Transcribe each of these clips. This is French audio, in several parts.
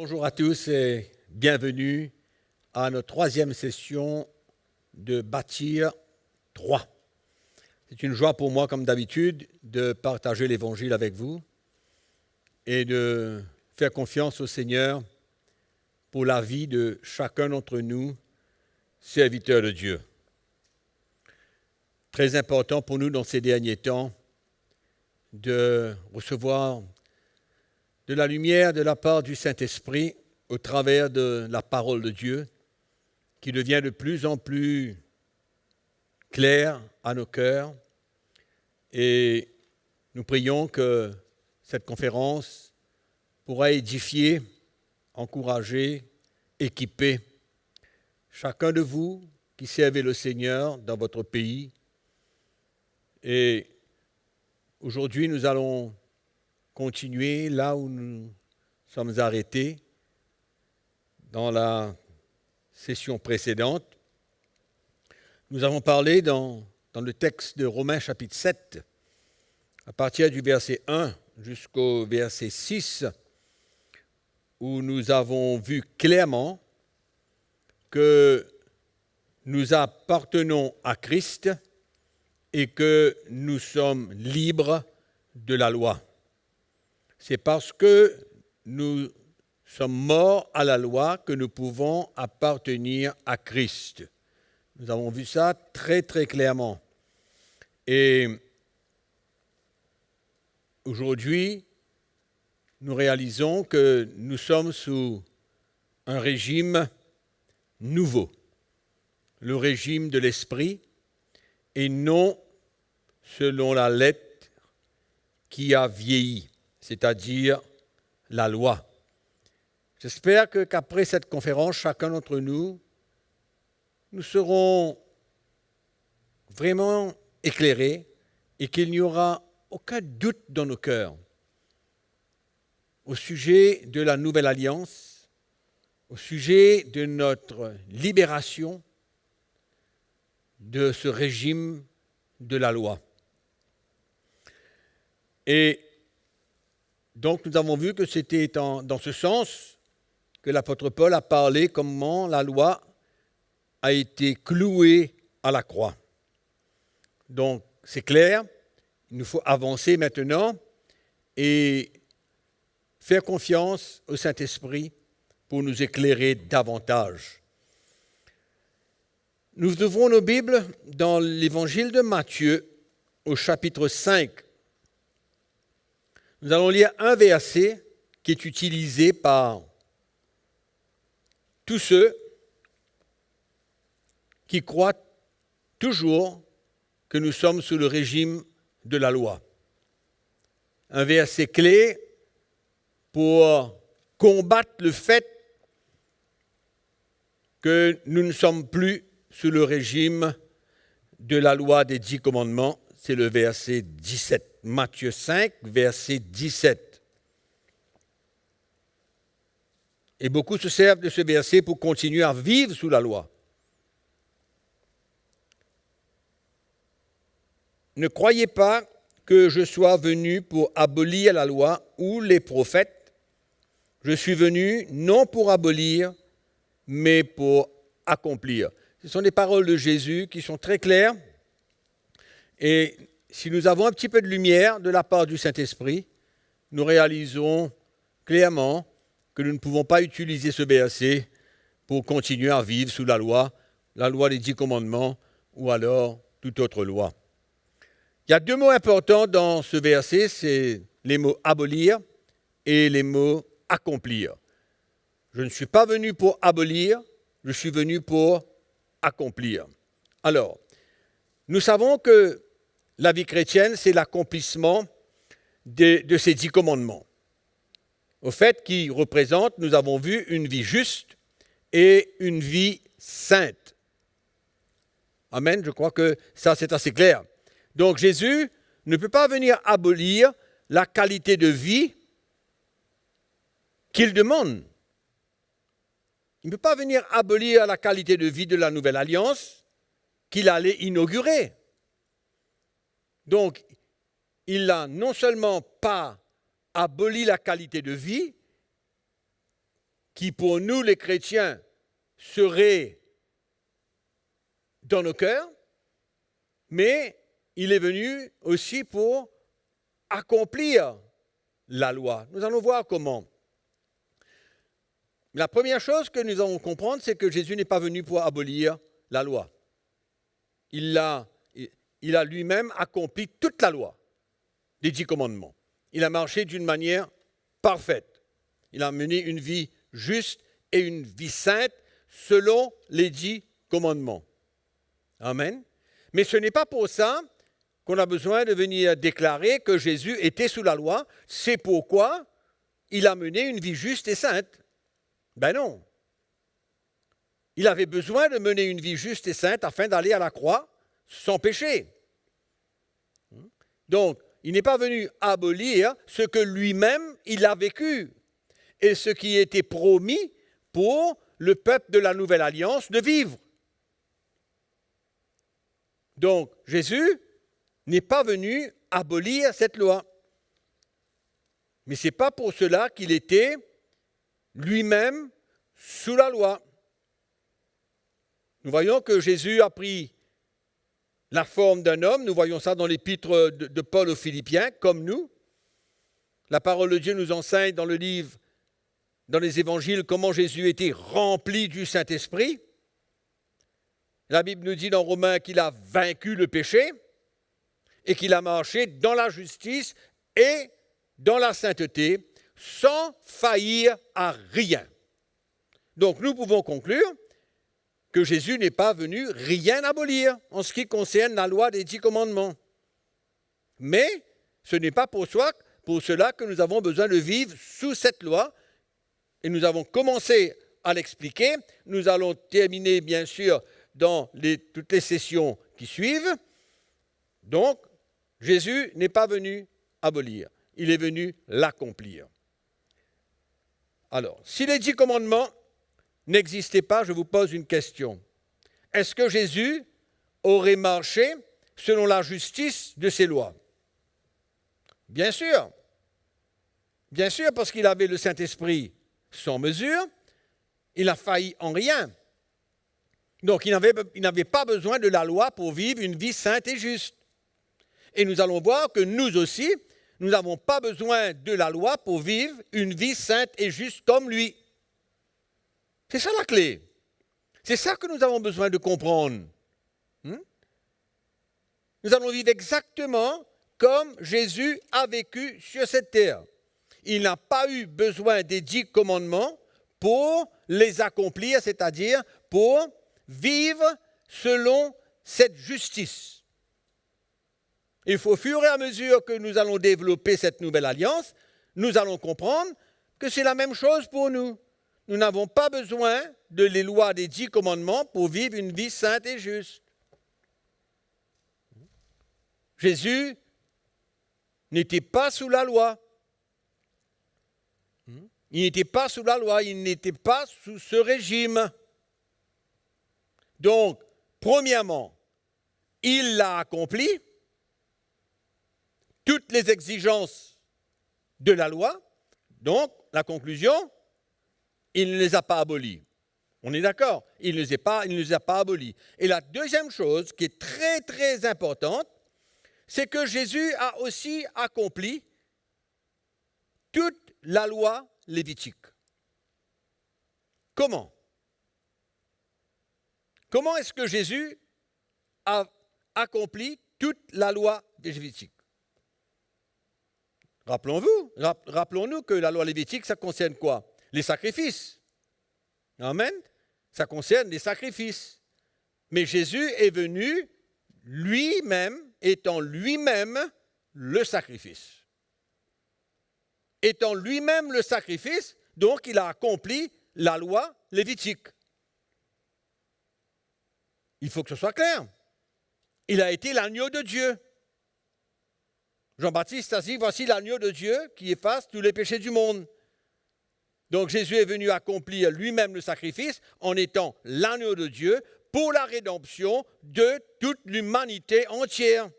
Bonjour à tous et bienvenue à notre troisième session de Bâtir 3. C'est une joie pour moi, comme d'habitude, de partager l'Évangile avec vous et de faire confiance au Seigneur pour la vie de chacun d'entre nous, serviteurs de Dieu. Très important pour nous dans ces derniers temps de recevoir de la lumière de la part du Saint-Esprit au travers de la parole de Dieu qui devient de plus en plus claire à nos cœurs. Et nous prions que cette conférence pourra édifier, encourager, équiper chacun de vous qui servez le Seigneur dans votre pays. Et aujourd'hui, nous allons continuer là où nous sommes arrêtés dans la session précédente. Nous avons parlé dans le texte de Romains chapitre 7, à partir du verset 1 jusqu'au verset 6, où nous avons vu clairement que nous appartenons à Christ et que nous sommes libres de la loi. C'est parce que nous sommes morts à la loi que nous pouvons appartenir à Christ. Nous avons vu ça très très clairement. Et aujourd'hui, nous réalisons que nous sommes sous un régime nouveau, le régime de l'esprit, et non selon la lettre qui a vieilli, c'est-à-dire la loi. J'espère qu'après cette conférence, chacun d'entre nous, nous serons vraiment éclairés et qu'il n'y aura aucun doute dans nos cœurs au sujet de la nouvelle alliance, au sujet de notre libération de ce régime de la loi. Et donc nous avons vu que c'était dans ce sens que l'apôtre Paul a parlé comment la loi a été clouée à la croix. Donc c'est clair, il nous faut avancer maintenant et faire confiance au Saint-Esprit pour nous éclairer davantage. Nous ouvrons nos Bibles dans l'Évangile de Matthieu au chapitre 5. Nous allons lire un verset qui est utilisé par tous ceux qui croient toujours que nous sommes sous le régime de la loi. Un verset clé pour combattre le fait que nous ne sommes plus sous le régime de la loi des 10 commandements. C'est le verset 17. Matthieu 5, verset 17. Et beaucoup se servent de ce verset pour continuer à vivre sous la loi. Ne croyez pas que je sois venu pour abolir la loi ou les prophètes. Je suis venu non pour abolir, mais pour accomplir. Ce sont des paroles de Jésus qui sont très claires. Et si nous avons un petit peu de lumière de la part du Saint-Esprit, nous réalisons clairement que nous ne pouvons pas utiliser ce verset pour continuer à vivre sous la loi des 10 commandements ou alors toute autre loi. Il y a deux mots importants dans ce verset, c'est les mots abolir et les mots accomplir. Je ne suis pas venu pour abolir, je suis venu pour accomplir. Alors, nous savons que la vie chrétienne, c'est l'accomplissement de ces 10 commandements. Au fait, qui représentent, nous avons vu, une vie juste et une vie sainte. Amen, je crois que ça, c'est assez clair. Donc Jésus ne peut pas venir abolir la qualité de vie qu'il demande. Il ne peut pas venir abolir la qualité de vie de la nouvelle alliance qu'il allait inaugurer. Donc, il n'a non seulement pas aboli la qualité de vie, qui pour nous les chrétiens serait dans nos cœurs, mais il est venu aussi pour accomplir la loi. Nous allons voir comment. La première chose que nous allons comprendre, c'est que Jésus n'est pas venu pour abolir la loi. Il a lui-même accompli toute la loi des 10 commandements. Il a marché d'une manière parfaite. Il a mené une vie juste et une vie sainte selon les 10 commandements. Amen. Mais ce n'est pas pour ça qu'on a besoin de venir déclarer que Jésus était sous la loi. C'est pourquoi il a mené une vie juste et sainte. Ben non. Il avait besoin de mener une vie juste et sainte afin d'aller à la croix sans péché. Donc, il n'est pas venu abolir ce que lui-même il a vécu et ce qui était promis pour le peuple de la Nouvelle Alliance de vivre. Donc, Jésus n'est pas venu abolir cette loi. Mais ce n'est pas pour cela qu'il était lui-même sous la loi. Nous voyons que Jésus a pris la forme d'un homme. Nous voyons ça dans l'épître de Paul aux Philippiens, comme nous. La parole de Dieu nous enseigne dans le livre, dans les évangiles, comment Jésus était rempli du Saint-Esprit. La Bible nous dit dans Romains qu'il a vaincu le péché et qu'il a marché dans la justice et dans la sainteté sans faillir à rien. Donc nous pouvons conclure que Jésus n'est pas venu rien abolir en ce qui concerne la loi des 10 commandements. Mais ce n'est pas pour cela que nous avons besoin de vivre sous cette loi. Et nous avons commencé à l'expliquer. Nous allons terminer, bien sûr, dans toutes les sessions qui suivent. Donc, Jésus n'est pas venu abolir. Il est venu l'accomplir. Alors, si les 10 commandements n'existaient pas, je vous pose une question. Est-ce que Jésus aurait marché selon la justice de ses lois? Bien sûr. Bien sûr, parce qu'il avait le Saint-Esprit sans mesure, il n'a failli en rien. Donc, il n'avait pas besoin de la loi pour vivre une vie sainte et juste. Et nous allons voir que nous aussi, nous n'avons pas besoin de la loi pour vivre une vie sainte et juste comme lui. C'est ça la clé. C'est ça que nous avons besoin de comprendre. Nous allons vivre exactement comme Jésus a vécu sur cette terre. Il n'a pas eu besoin des 10 commandements pour les accomplir, c'est-à-dire pour vivre selon cette justice. Il faut, au fur et à mesure que nous allons développer cette nouvelle alliance, nous allons comprendre que c'est la même chose pour nous. Nous n'avons pas besoin de les lois des 10 commandements pour vivre une vie sainte et juste. Jésus n'était pas sous la loi. Il n'était pas sous la loi, il n'était pas sous ce régime. Donc, premièrement, il l'a accompli, toutes les exigences de la loi. Donc, la conclusion, il ne les a pas abolies. On est d'accord? Il ne les a pas abolies. Et la deuxième chose qui est très, très importante, c'est que Jésus a aussi accompli toute la loi lévitique. Comment? Comment est-ce que Jésus a accompli toute la loi lévitique? Rappelons-nous que la loi lévitique, ça concerne quoi? Les sacrifices. Amen. Ça concerne les sacrifices. Mais Jésus est venu lui-même, étant lui-même le sacrifice. Étant lui-même le sacrifice, donc il a accompli la loi lévitique. Il faut que ce soit clair. Il a été l'agneau de Dieu. Jean-Baptiste a dit, voici l'agneau de Dieu qui efface tous les péchés du monde. Donc Jésus est venu accomplir lui-même le sacrifice en étant l'agneau de Dieu pour la rédemption de toute l'humanité entière.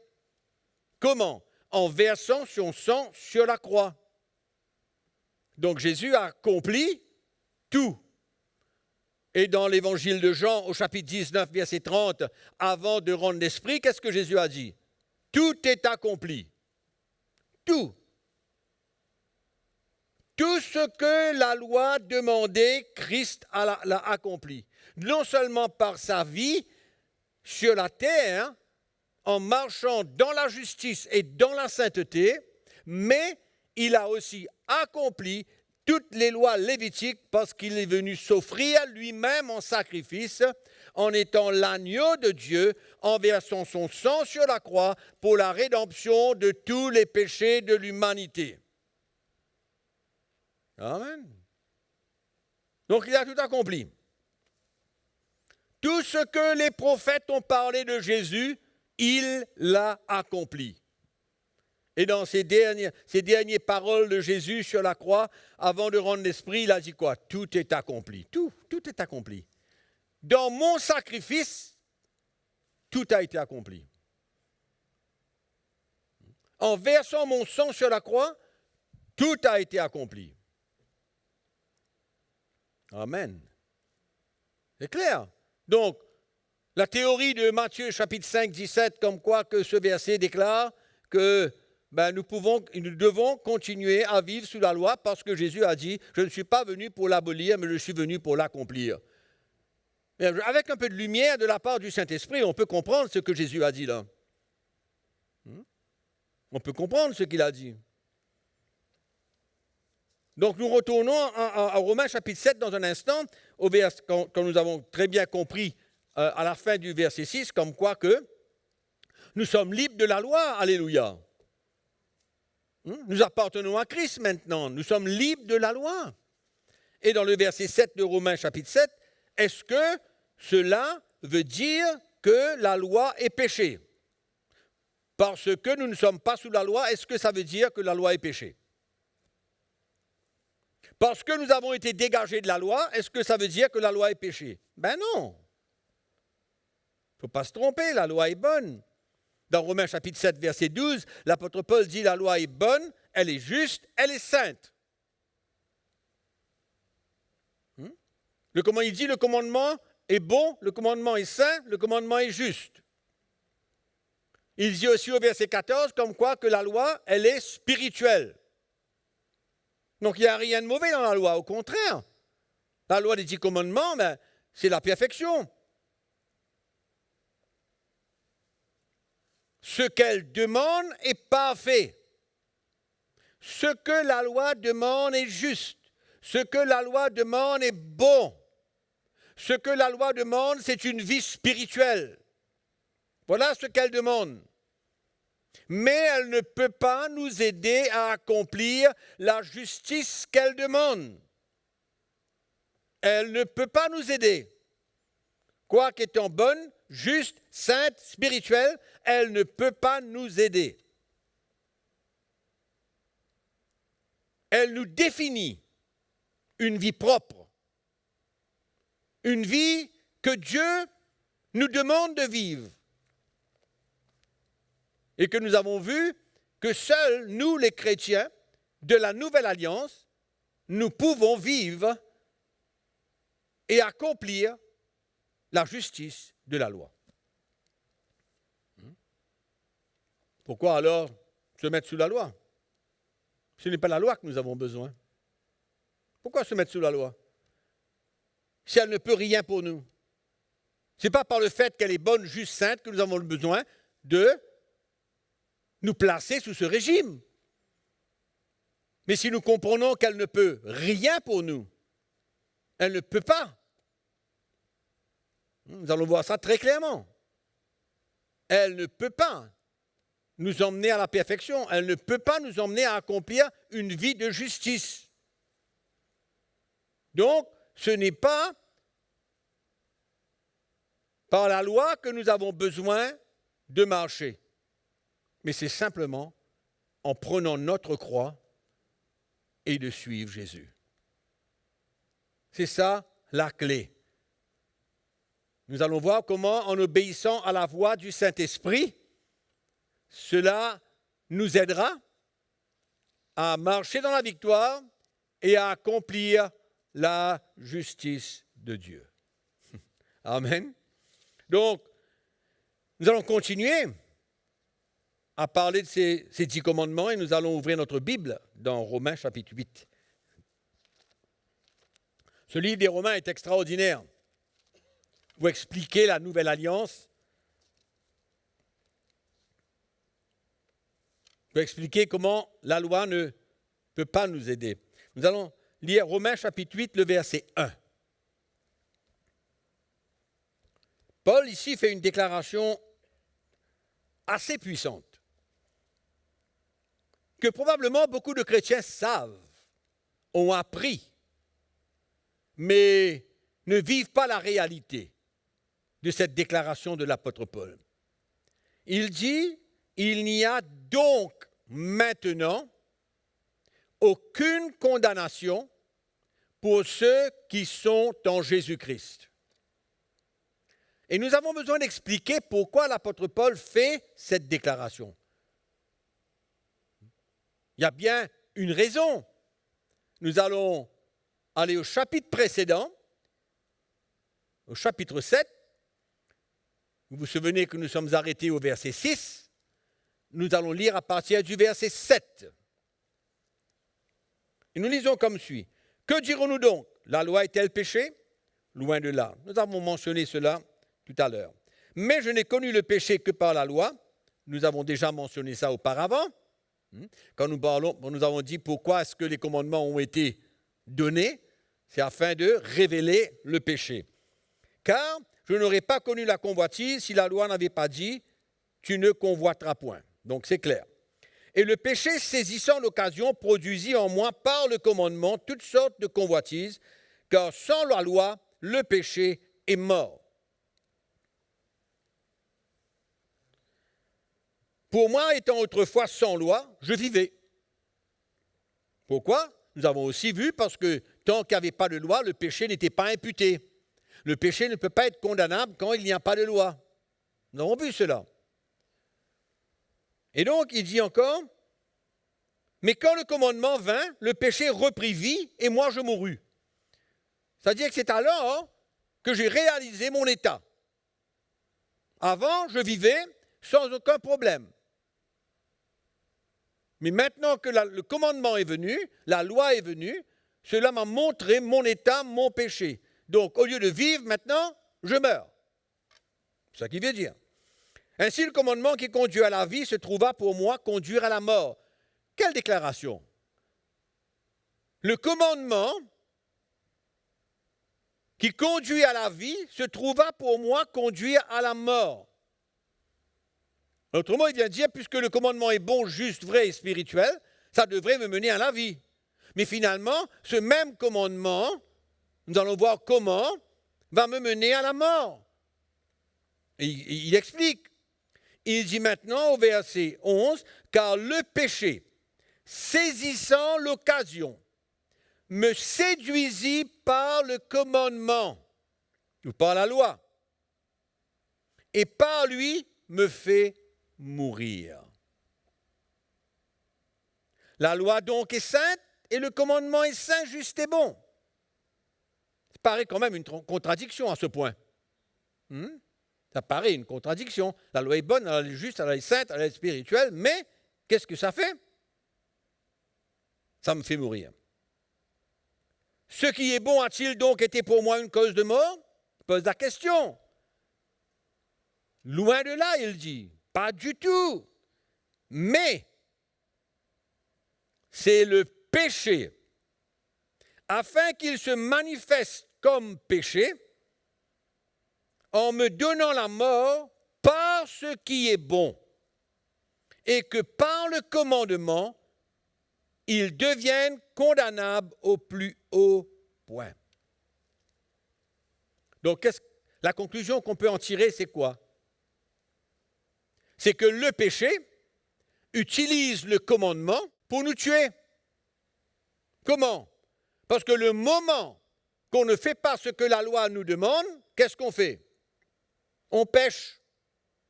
Comment? En versant son sang sur la croix. Donc Jésus a accompli tout. Et dans l'évangile de Jean, au chapitre 19, verset 30, avant de rendre l'Esprit, qu'est-ce que Jésus a dit? Tout est accompli. Tout. Tout ce que la loi demandait, Christ l'a accompli. Non seulement par sa vie sur la terre, en marchant dans la justice et dans la sainteté, mais il a aussi accompli toutes les lois lévitiques parce qu'il est venu s'offrir lui-même en sacrifice en étant l'agneau de Dieu, en versant son sang sur la croix pour la rédemption de tous les péchés de l'humanité. Amen. Donc il a tout accompli. Tout ce que les prophètes ont parlé de Jésus, il l'a accompli. Et dans ces dernières paroles de Jésus sur la croix, avant de rendre l'Esprit, il a dit quoi? Tout est accompli. Tout est accompli. Dans mon sacrifice, tout a été accompli. En versant mon sang sur la croix, tout a été accompli. Amen. C'est clair. Donc, la théorie de Matthieu chapitre 5, 17, comme quoi que ce verset déclare que nous devons continuer à vivre sous la loi parce que Jésus a dit « Je ne suis pas venu pour l'abolir, mais je suis venu pour l'accomplir ». Avec un peu de lumière de la part du Saint-Esprit, on peut comprendre ce que Jésus a dit là. On peut comprendre ce qu'il a dit. Donc nous retournons à Romains chapitre 7 dans un instant, quand nous avons très bien compris à la fin du verset 6, comme quoi que nous sommes libres de la loi, alléluia. Nous appartenons à Christ maintenant, nous sommes libres de la loi. Et dans le verset 7 de Romains chapitre 7, est-ce que cela veut dire que la loi est péché? Parce que nous ne sommes pas sous la loi, est-ce que ça veut dire que la loi est péché? Parce que nous avons été dégagés de la loi, est-ce que ça veut dire que la loi est péché? Ben non. Il ne faut pas se tromper, la loi est bonne. Dans Romains chapitre 7, verset 12, l'apôtre Paul dit la loi est bonne, elle est juste, elle est sainte. Il dit le commandement est bon, le commandement est saint, le commandement est juste. Il dit aussi au verset 14 comme quoi que la loi, elle est spirituelle. Donc il n'y a rien de mauvais dans la loi, au contraire. La loi des 10 commandements, c'est la perfection. Ce qu'elle demande est parfait. Ce que la loi demande est juste. Ce que la loi demande est bon. Ce que la loi demande, c'est une vie spirituelle. Voilà ce qu'elle demande. Mais elle ne peut pas nous aider à accomplir la justice qu'elle demande. Elle ne peut pas nous aider. Quoiqu'étant bonne, juste, sainte, spirituelle, elle ne peut pas nous aider. Elle nous définit une vie propre, une vie que Dieu nous demande de vivre. Et que nous avons vu que seuls nous, les chrétiens de la Nouvelle Alliance, nous pouvons vivre et accomplir la justice de la loi. Pourquoi alors se mettre sous la loi? Ce n'est pas la loi que nous avons besoin. Pourquoi se mettre sous la loi? Si elle ne peut rien pour nous. Ce n'est pas par le fait qu'elle est bonne, juste, sainte que nous avons besoin de nous placer sous ce régime. Mais si nous comprenons qu'elle ne peut rien pour nous, elle ne peut pas. Nous allons voir ça très clairement. Elle ne peut pas nous emmener à la perfection. Elle ne peut pas nous emmener à accomplir une vie de justice. Donc, ce n'est pas par la loi que nous avons besoin de marcher. Mais c'est simplement en prenant notre croix et de suivre Jésus. C'est ça la clé. Nous allons voir comment, en obéissant à la voix du Saint-Esprit, cela nous aidera à marcher dans la victoire et à accomplir la justice de Dieu. Amen. Donc, nous allons continuer à parler de ces 10 commandements et nous allons ouvrir notre Bible dans Romains chapitre 8. Ce livre des Romains est extraordinaire pour expliquer la nouvelle alliance, pour expliquer comment la loi ne peut pas nous aider. Nous allons lire Romains chapitre 8, le verset 1. Paul ici fait une déclaration assez puissante, que probablement beaucoup de chrétiens savent, ont appris, mais ne vivent pas la réalité de cette déclaration de l'apôtre Paul. Il dit, il n'y a donc maintenant aucune condamnation pour ceux qui sont en Jésus-Christ. Et nous avons besoin d'expliquer pourquoi l'apôtre Paul fait cette déclaration. Il y a bien une raison. Nous allons aller au chapitre précédent, au chapitre 7. Vous vous souvenez que nous sommes arrêtés au verset 6. Nous allons lire à partir du verset 7. Et nous lisons comme suit. Que dirons-nous donc? La loi est-elle péché? Loin de là. Nous avons mentionné cela tout à l'heure. Mais je n'ai connu le péché que par la loi. Nous avons déjà mentionné ça auparavant. Quand nous avons dit pourquoi est-ce que les commandements ont été donnés, c'est afin de révéler le péché. Car je n'aurais pas connu la convoitise si la loi n'avait pas dit « tu ne convoiteras point ». Donc c'est clair. Et le péché, saisissant l'occasion, produisit en moi par le commandement toutes sortes de convoitises, car sans la loi, le péché est mort. Pour moi, étant autrefois sans loi, je vivais. Pourquoi? Nous avons aussi vu parce que tant qu'il n'y avait pas de loi, le péché n'était pas imputé. Le péché ne peut pas être condamnable quand il n'y a pas de loi. Nous avons vu cela. Et donc, il dit encore, mais quand le commandement vint, le péché reprit vie et moi je mourus. C'est-à-dire que c'est alors que j'ai réalisé mon état. Avant, je vivais sans aucun problème. Mais maintenant que le commandement est venu, la loi est venue, cela m'a montré mon état, mon péché. Donc, au lieu de vivre, maintenant, je meurs. C'est ça qu'il veut dire. Ainsi, le commandement qui conduit à la vie se trouva pour moi conduire à la mort. Quelle déclaration? Le commandement qui conduit à la vie se trouva pour moi conduire à la mort. Autrement, il vient dire, puisque le commandement est bon, juste, vrai et spirituel, ça devrait me mener à la vie. Mais finalement, ce même commandement, nous allons voir comment, va me mener à la mort. Et il explique. Il dit maintenant au verset 11, « Car le péché, saisissant l'occasion, me séduisit par le commandement, ou par la loi, et par lui me fait mourir. » La loi donc est sainte, et le commandement est saint, juste et bon. Ça paraît quand même une contradiction à ce point. Ça paraît une contradiction. La loi est bonne, elle est juste, elle est sainte, elle est spirituelle, mais qu'est-ce que ça fait? Ça me fait mourir. Ce qui est bon a-t-il donc été pour moi une cause de mort? Il pose la question. Loin de là, il dit. Pas du tout. Mais c'est le péché, afin qu'il se manifeste comme péché, en me donnant la mort par ce qui est bon, et que par le commandement, ils deviennent condamnables au plus haut point. Donc, la conclusion qu'on peut en tirer, c'est quoi? C'est que le péché utilise le commandement pour nous tuer. Comment? Parce que le moment qu'on ne fait pas ce que la loi nous demande, qu'est-ce qu'on fait? On pêche.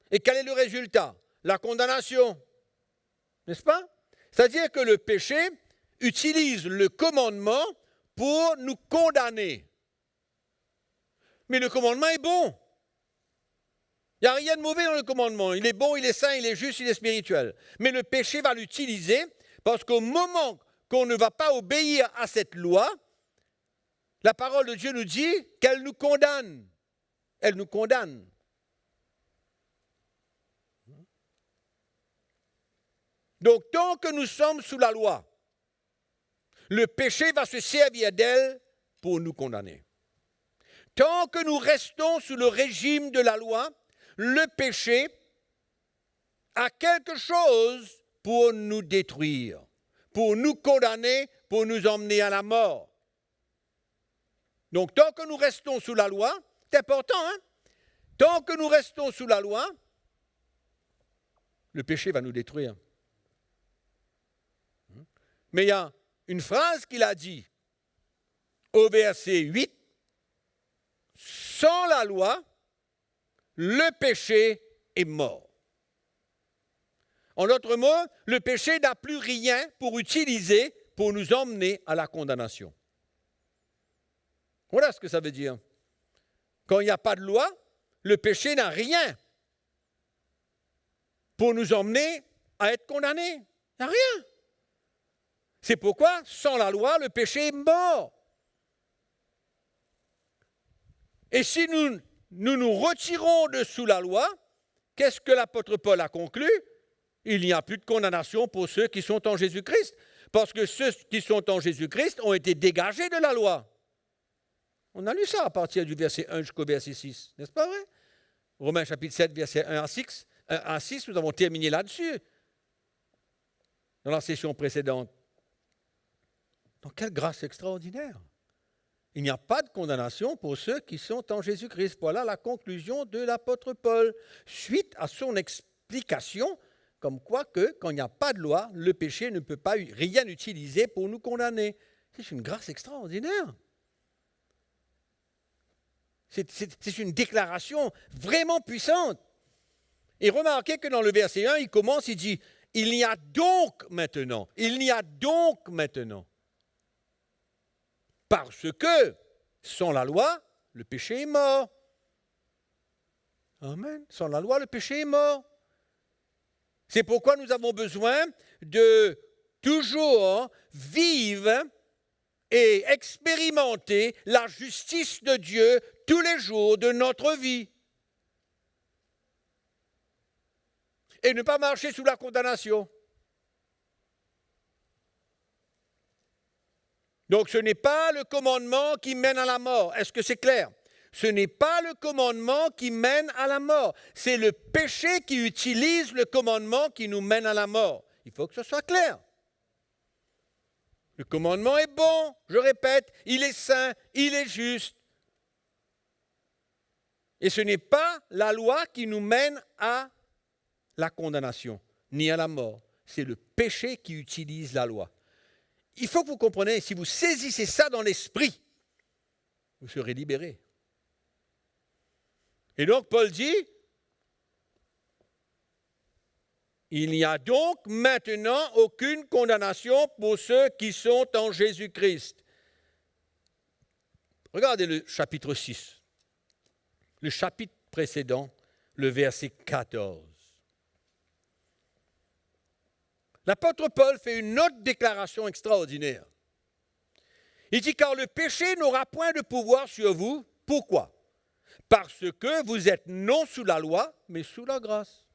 Et quel est le résultat? La condamnation. N'est-ce pas? C'est-à-dire que le péché utilise le commandement pour nous condamner. Mais le commandement est bon. Il n'y a rien de mauvais dans le commandement. Il est bon, il est saint, il est juste, il est spirituel. Mais le péché va l'utiliser parce qu'au moment qu'on ne va pas obéir à cette loi, la parole de Dieu nous dit qu'elle nous condamne. Elle nous condamne. Donc, tant que nous sommes sous la loi, le péché va se servir d'elle pour nous condamner. Tant que nous restons sous le régime de la loi, le péché a quelque chose pour nous détruire, pour nous condamner, pour nous emmener à la mort. Donc, tant que nous restons sous la loi, c'est important, hein? Tant que nous restons sous la loi, le péché va nous détruire. Mais il y a une phrase qu'il a dit au verset 8, « Sans la loi, le péché est mort. » En d'autres mots, le péché n'a plus rien pour utiliser pour nous emmener à la condamnation. Voilà ce que ça veut dire. Quand il n'y a pas de loi, le péché n'a rien pour nous emmener à être condamnés. Il n'y a rien. C'est pourquoi, sans la loi, le péché est mort. Et si nous retirons de sous la loi, qu'est-ce que l'apôtre Paul a conclu? Il n'y a plus de condamnation pour ceux qui sont en Jésus-Christ, parce que ceux qui sont en Jésus-Christ ont été dégagés de la loi. On a lu ça à partir du verset 1 jusqu'au verset 6, n'est-ce pas vrai? Romains chapitre 7, verset 1 à 6, nous avons terminé là-dessus, dans la session précédente. Donc, quelle grâce extraordinaire! Il n'y a pas de condamnation pour ceux qui sont en Jésus-Christ. Voilà la conclusion de l'apôtre Paul, suite à son explication, comme quoi que, quand il n'y a pas de loi, le péché ne peut pas rien utiliser pour nous condamner. C'est une grâce extraordinaire. C'est une déclaration vraiment puissante. Et remarquez que dans le verset 1, il commence, il dit « Il n'y a donc maintenant, il n'y a donc maintenant ». Parce que, sans la loi, le péché est mort. Amen. Sans la loi, le péché est mort. C'est pourquoi nous avons besoin de toujours vivre et expérimenter la justice de Dieu tous les jours de notre vie. Et ne pas marcher sous la condamnation. Donc ce n'est pas le commandement qui mène à la mort. Est-ce que c'est clair? Ce n'est pas le commandement qui mène à la mort. C'est le péché qui utilise le commandement qui nous mène à la mort. Il faut que ce soit clair. Le commandement est bon, je répète, il est saint, il est juste. Et ce n'est pas la loi qui nous mène à la condamnation, ni à la mort. C'est le péché qui utilise la loi. Il faut que vous compreniez, si vous saisissez ça dans l'esprit, vous serez libérés. Et donc Paul dit, il n'y a donc maintenant aucune condamnation pour ceux qui sont en Jésus-Christ. Regardez le chapitre 6, le chapitre précédent, le verset 14. L'apôtre Paul fait une autre déclaration extraordinaire. Il dit, car le péché n'aura point de pouvoir sur vous. Pourquoi? Parce que vous êtes non sous la loi, mais sous la grâce.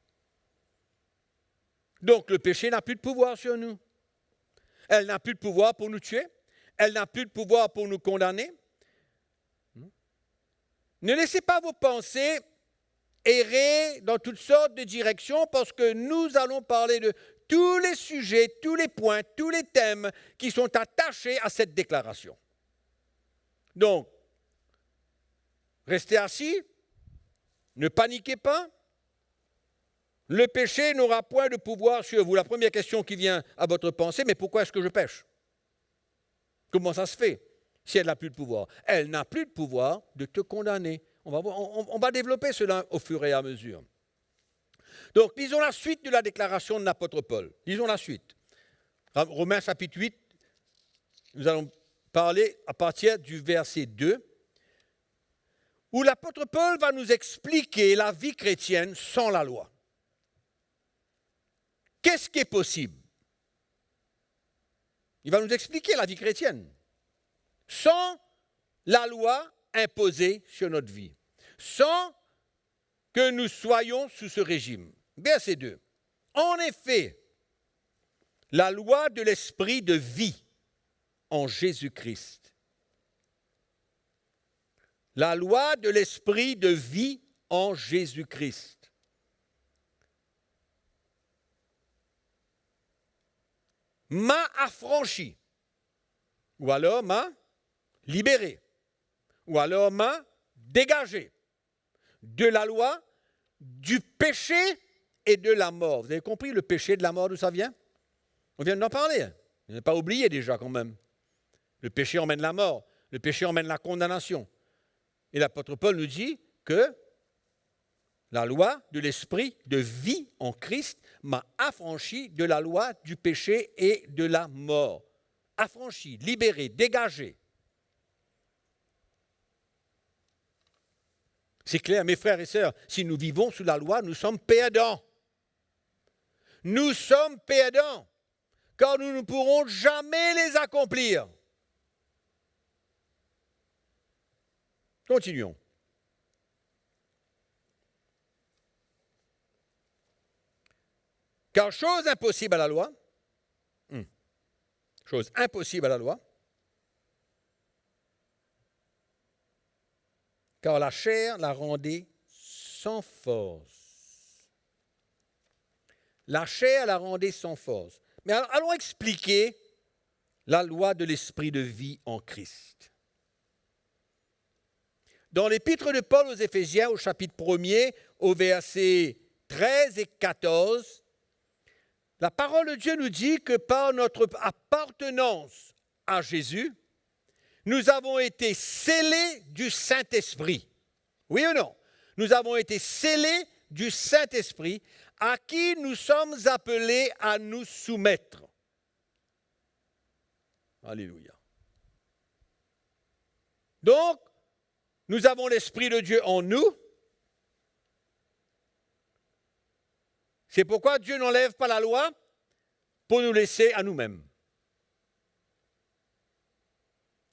Donc le péché n'a plus de pouvoir sur nous. Elle n'a plus de pouvoir pour nous tuer. Elle n'a plus de pouvoir pour nous condamner. Ne laissez pas vos pensées errer dans toutes sortes de directions parce que nous allons parler de tous les sujets, tous les points, tous les thèmes qui sont attachés à cette déclaration. Donc, restez assis, ne paniquez pas. Le péché n'aura point de pouvoir sur vous. La première question qui vient à votre pensée, mais pourquoi est-ce que je pêche? Comment ça se fait si elle n'a plus de pouvoir? Elle n'a plus de pouvoir de te condamner. On va développer cela au fur et à mesure. Donc, lisons la suite de la déclaration de l'apôtre Paul. Lisons la suite. Romains chapitre 8, nous allons parler à partir du verset 2, où l'apôtre Paul va nous expliquer la vie chrétienne sans la loi. Qu'est-ce qui est possible? Il va nous expliquer la vie chrétienne sans la loi imposée sur notre vie, sans que nous soyons sous ce régime. Verset 2. En effet, la loi de l'esprit de vie en Jésus-Christ. La loi de l'esprit de vie en Jésus-Christ. M'a affranchi, ou alors m'a libéré, ou alors m'a dégagé de la loi, du péché et de la mort. Vous avez compris le péché et de la mort, d'où ça vient? On vient d'en parler. On n'a pas oublié déjà quand même. Le péché emmène la mort, le péché emmène la condamnation. Et l'apôtre Paul nous dit que la loi de l'esprit de vie en Christ m'a affranchi de la loi du péché et de la mort. Affranchi, libéré, dégagé. C'est clair, mes frères et sœurs, si nous vivons sous la loi, nous sommes perdants. Nous sommes perdants, car nous ne pourrons jamais les accomplir. Continuons. Car chose impossible à la loi, chose impossible à la loi, car la chair la rendait sans force. La chair la rendait sans force. Mais allons expliquer la loi de l'esprit de vie en Christ. Dans l'épître de Paul aux Éphésiens, au chapitre 1er, au verset 13 et 14, la parole de Dieu nous dit que par notre appartenance à Jésus, nous avons été scellés du Saint-Esprit. Oui ou non? Nous avons été scellés du Saint-Esprit à qui nous sommes appelés à nous soumettre. Alléluia. Donc, nous avons l'Esprit de Dieu en nous. C'est pourquoi Dieu n'enlève pas la loi pour nous laisser à nous-mêmes.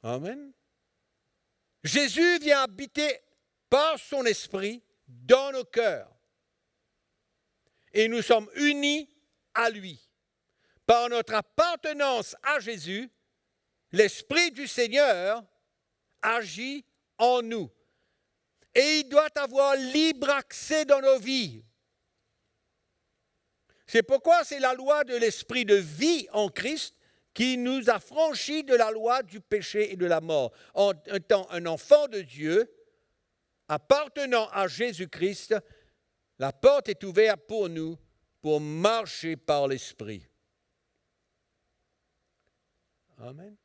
Amen. Jésus vient habiter par son esprit dans nos cœurs. Et nous sommes unis à lui. Par notre appartenance à Jésus, l'Esprit du Seigneur agit en nous. Et il doit avoir libre accès dans nos vies. C'est pourquoi c'est la loi de l'esprit de vie en Christ qui nous a franchis de la loi du péché et de la mort. En étant un enfant de Dieu, appartenant à Jésus-Christ, la porte est ouverte pour nous pour marcher par l'esprit. Amen.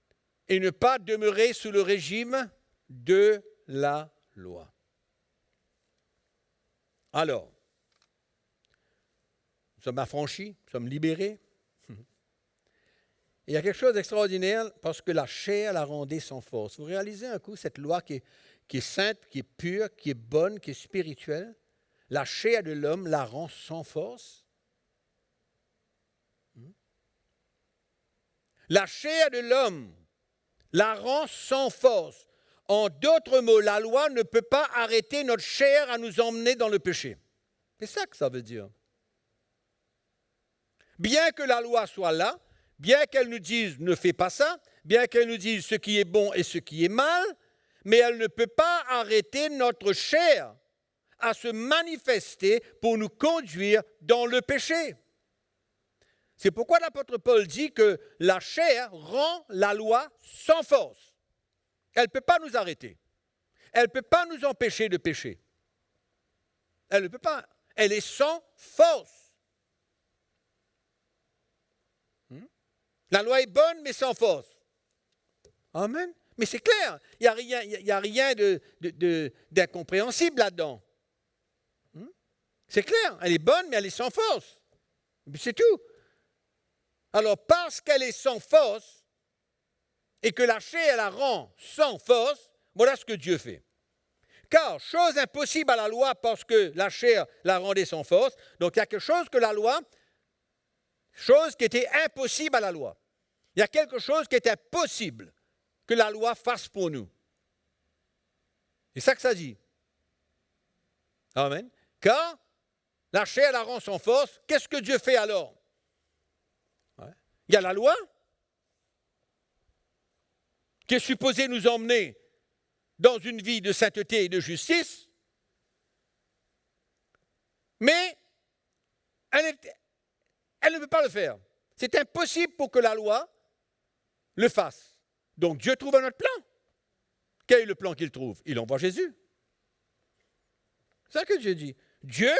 Et ne pas demeurer sous le régime de la loi. Alors, nous sommes affranchis, nous sommes libérés. Il y a quelque chose d'extraordinaire parce que la chair la rendait sans force. Vous réalisez un coup cette loi qui est sainte, qui est pure, qui est bonne, qui est spirituelle. La chair de l'homme la rend sans force. La chair de l'homme la rend sans force. En d'autres mots, la loi ne peut pas arrêter notre chair à nous emmener dans le péché. C'est ça que ça veut dire. Bien que la loi soit là, bien qu'elle nous dise « ne fais pas ça », bien qu'elle nous dise ce qui est bon et ce qui est mal, mais elle ne peut pas arrêter notre chair à se manifester pour nous conduire dans le péché. C'est pourquoi l'apôtre Paul dit que la chair rend la loi sans force. Elle ne peut pas nous arrêter. Elle ne peut pas nous empêcher de pécher. Elle ne peut pas. Elle est sans force. La loi est bonne, mais sans force. Amen. Mais c'est clair, il n'y a rien d'incompréhensible là-dedans. C'est clair, elle est bonne, mais elle est sans force. C'est tout. Alors, parce qu'elle est sans force, et que la chair la rend sans force, voilà ce que Dieu fait. Car chose impossible à la loi parce que la chair la rendait sans force, donc il y a quelque chose que la loi, chose qui était impossible à la loi. Il y a quelque chose qui est impossible que la loi fasse pour nous. C'est ça que ça dit. Amen. Car la chair la rend sans force, qu'est-ce que Dieu fait alors? Il y a la loi qui est supposée nous emmener dans une vie de sainteté et de justice, mais elle ne peut pas le faire. C'est impossible pour que la loi le fasse. Donc Dieu trouve un autre plan. Quel est le plan qu'il trouve? Il envoie Jésus. C'est ça que Dieu dit. Dieu,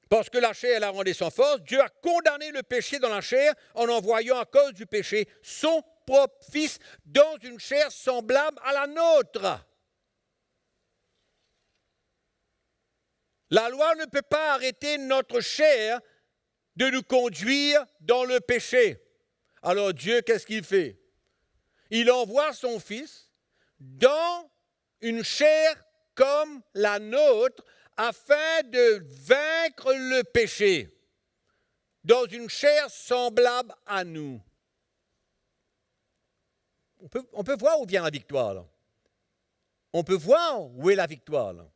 parce que la chair la rendait sans force, Dieu a condamné le péché dans la chair en envoyant à cause du péché son propre Fils dans une chair semblable à la nôtre. La loi ne peut pas arrêter notre chair de nous conduire dans le péché. Alors Dieu, qu'est-ce qu'il fait? Il envoie son Fils dans une chair comme la nôtre afin de vaincre le péché, dans une chair semblable à nous. On peut voir où vient la victoire, là. On peut voir où est la victoire, là.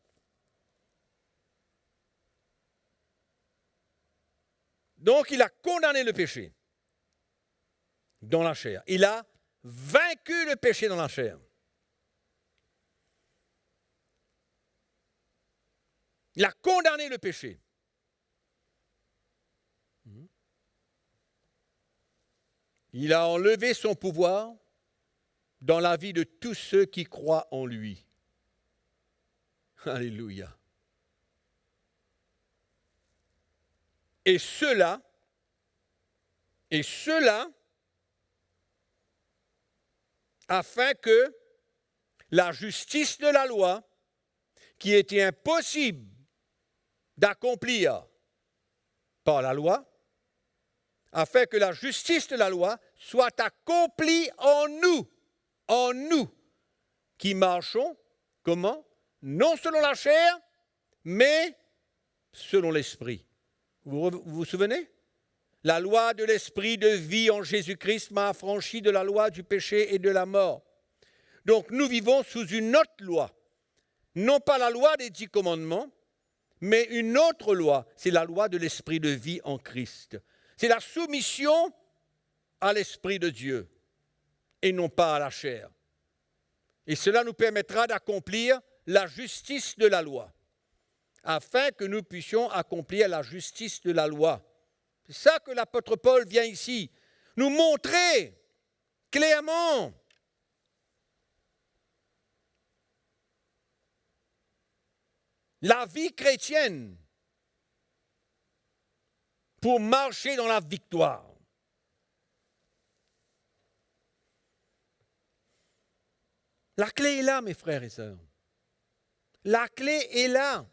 Donc, il a condamné le péché dans la chair. Il a vaincu le péché dans la chair. Il a condamné le péché. Il a enlevé son pouvoir dans la vie de tous ceux qui croient en lui. Alléluia. Et cela, afin que la justice de la loi, qui était impossible d'accomplir par la loi, afin que la justice de la loi soit accomplie en nous, qui marchons, comment? Non selon la chair, mais selon l'esprit. Vous vous souvenez? La loi de l'esprit de vie en Jésus-Christ m'a affranchi de la loi du péché et de la mort. Donc nous vivons sous une autre loi. Non pas la loi des 10 commandements, mais une autre loi, c'est la loi de l'esprit de vie en Christ. C'est la soumission à l'esprit de Dieu et non pas à la chair. Et cela nous permettra d'accomplir la justice de la loi, afin que nous puissions accomplir la justice de la loi. C'est ça que l'apôtre Paul vient ici nous montrer clairement. La vie chrétienne pour marcher dans la victoire. La clé est là, mes frères et sœurs. La clé est là.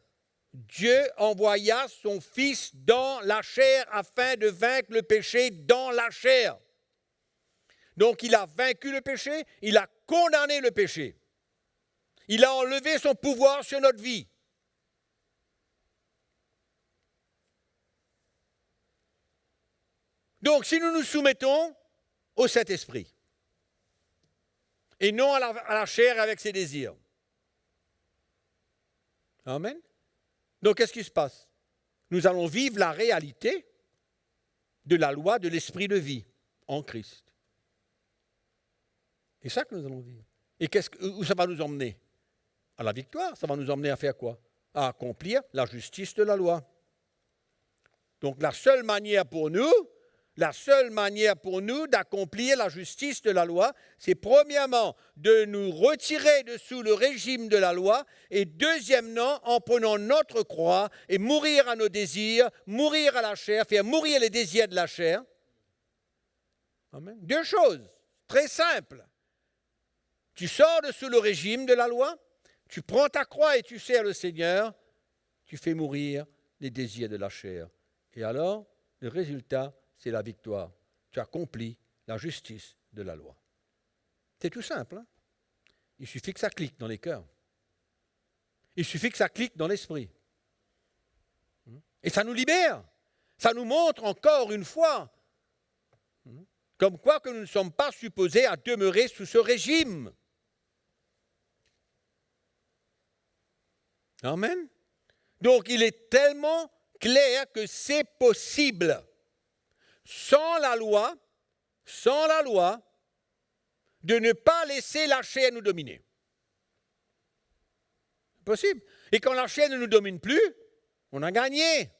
Dieu envoya son Fils dans la chair afin de vaincre le péché dans la chair. Donc il a vaincu le péché, il a condamné le péché. Il a enlevé son pouvoir sur notre vie. Donc si nous nous soumettons au Saint-Esprit, et non à la chair avec ses désirs. Amen. Donc, qu'est-ce qui se passe? Nous allons vivre la réalité de la loi de l'esprit de vie en Christ. C'est ça que nous allons vivre. Et où ça va nous emmener? À la victoire. Ça va nous emmener à faire quoi? À accomplir la justice de la loi. Donc, la seule manière pour nous d'accomplir la justice de la loi, c'est premièrement de nous retirer de sous le régime de la loi et deuxièmement, en prenant notre croix et mourir à nos désirs, mourir à la chair, faire mourir les désirs de la chair. Amen. 2 choses très simples. Tu sors de sous le régime de la loi, tu prends ta croix et tu sers le Seigneur, tu fais mourir les désirs de la chair. Et alors, le résultat, c'est la victoire. Tu accomplis la justice de la loi. C'est tout simple. Hein? Il suffit que ça clique dans les cœurs. Il suffit que ça clique dans l'esprit. Et ça nous libère. Ça nous montre encore une fois comme quoi que nous ne sommes pas supposés à demeurer sous ce régime. Amen. Donc il est tellement clair que c'est possible. Sans la loi, de ne pas laisser la chair nous dominer. C'est possible. Et quand la chair ne nous domine plus, on a gagné.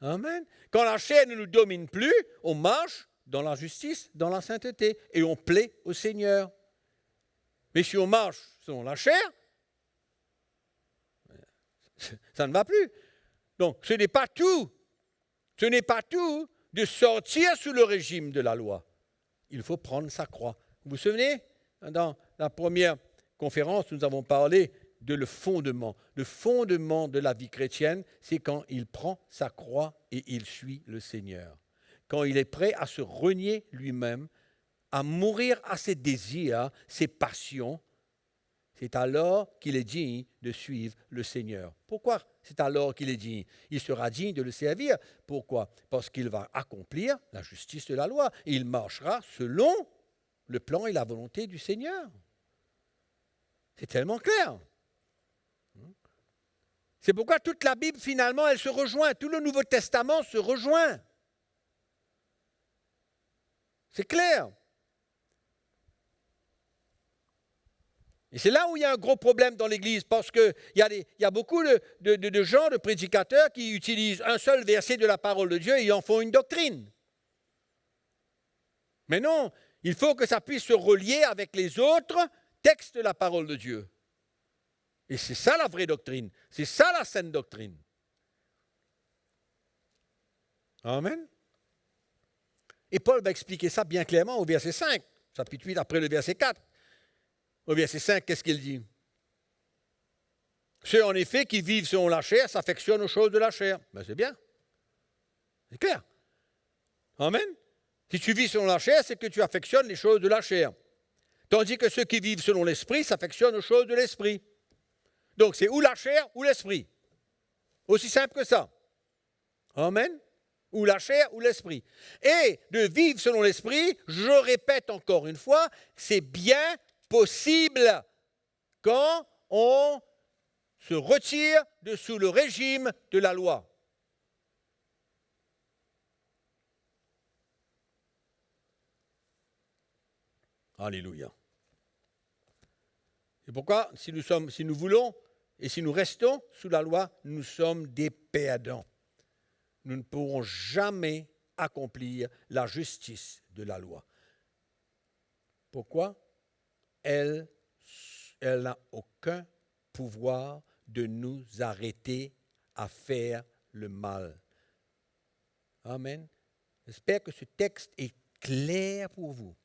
Amen. Quand la chair ne nous domine plus, on marche dans la justice, dans la sainteté, et on plaît au Seigneur. Mais si on marche selon la chair, ça ne va plus. Donc, ce n'est pas tout. Ce n'est pas tout de sortir sous le régime de la loi. Il faut prendre sa croix. Vous vous souvenez, dans la première conférence, nous avons parlé de le fondement. Le fondement de la vie chrétienne, c'est quand il prend sa croix et il suit le Seigneur. Quand il est prêt à se renier lui-même, à mourir à ses désirs, ses passions, c'est alors qu'il est digne de suivre le Seigneur. Pourquoi c'est alors qu'il est digne? Il sera digne de le servir. Pourquoi? Parce qu'il va accomplir la justice de la loi. Et il marchera selon le plan et la volonté du Seigneur. C'est tellement clair. C'est pourquoi toute la Bible, finalement, elle se rejoint. Tout le Nouveau Testament se rejoint. C'est clair. Et c'est là où il y a un gros problème dans l'Église, parce qu'il y a beaucoup de gens, de prédicateurs, qui utilisent un seul verset de la parole de Dieu et en font une doctrine. Mais non, il faut que ça puisse se relier avec les autres textes de la parole de Dieu. Et c'est ça la vraie doctrine, c'est ça la saine doctrine. Amen. Et Paul va expliquer ça bien clairement au verset 5, chapitre 8, après le verset 4. Au verset 5, qu'est-ce qu'il dit? Ceux en effet qui vivent selon la chair s'affectionnent aux choses de la chair. Ben c'est bien. C'est clair. Amen. Si tu vis selon la chair, c'est que tu affectionnes les choses de la chair. Tandis que ceux qui vivent selon l'esprit s'affectionnent aux choses de l'esprit. Donc c'est ou la chair ou l'esprit. Aussi simple que ça. Amen. Ou la chair ou l'esprit. Et de vivre selon l'esprit, je répète encore une fois, c'est bien possible quand on se retire de sous le régime de la loi. Alléluia. C'est pourquoi, si nous voulons et si nous restons sous la loi, nous sommes des perdants. Nous ne pourrons jamais accomplir la justice de la loi. Pourquoi? Elle n'a aucun pouvoir de nous arrêter à faire le mal. Amen. J'espère que ce texte est clair pour vous.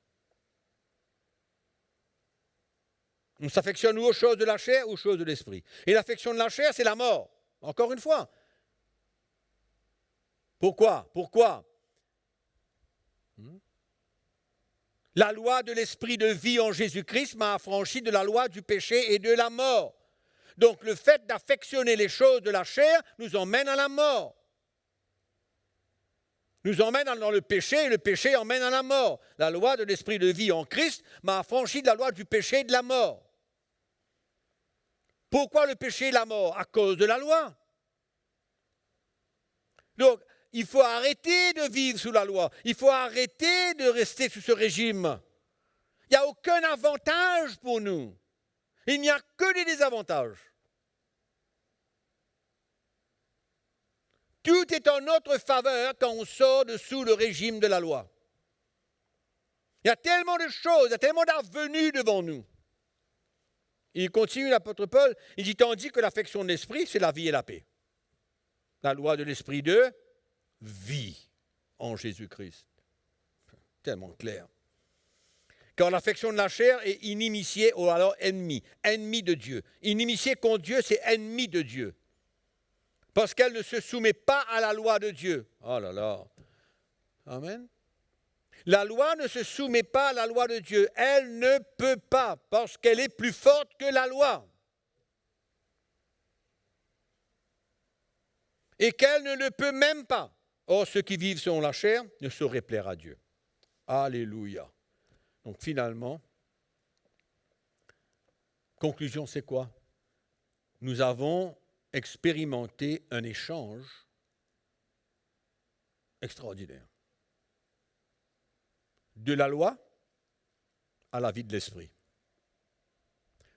On s'affectionne aux choses de la chair ou aux choses de l'esprit. Et l'affection de la chair, c'est la mort. Encore une fois. Pourquoi? La loi de l'esprit de vie en Jésus-Christ m'a affranchi de la loi du péché et de la mort. Donc le fait d'affectionner les choses de la chair nous emmène à la mort. Nous emmène dans le péché et le péché emmène à la mort. La loi de l'esprit de vie en Christ m'a affranchi de la loi du péché et de la mort. Pourquoi le péché et la mort? À cause de la loi. Donc, il faut arrêter de vivre sous la loi. Il faut arrêter de rester sous ce régime. Il n'y a aucun avantage pour nous. Il n'y a que des désavantages. Tout est en notre faveur quand on sort de sous le régime de la loi. Il y a tellement de choses, il y a tellement d'avenues devant nous. Il continue, l'apôtre Paul, il dit, tandis que l'affection de l'esprit, c'est la vie et la paix. La loi de l'esprit de vie en Jésus-Christ. Tellement clair. Car l'affection de la chair est inimitié ou alors ennemi de Dieu. Inimitié contre Dieu, c'est ennemi de Dieu. Parce qu'elle ne se soumet pas à la loi de Dieu. Oh là là. Amen. La loi ne se soumet pas à la loi de Dieu. Elle ne peut pas, parce qu'elle est plus forte que la loi. Et qu'elle ne le peut même pas. Or, ceux qui vivent selon la chair ne sauraient plaire à Dieu. Alléluia. Donc finalement, conclusion, c'est quoi? Nous avons expérimenté un échange extraordinaire. De la loi à la vie de l'esprit.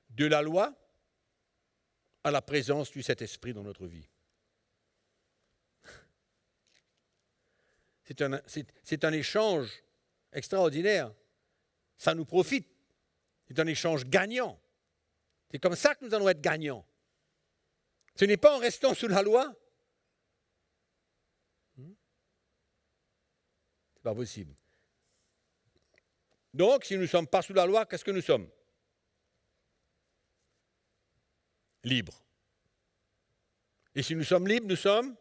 De la loi à la présence du Saint-Esprit dans notre vie. C'est un échange extraordinaire. Ça nous profite. C'est un échange gagnant. C'est comme ça que nous allons être gagnants. Ce n'est pas en restant sous la loi. C'est pas possible. Donc, si nous ne sommes pas sous la loi, qu'est-ce que nous sommes? Libres. Et si nous sommes libres, nous sommes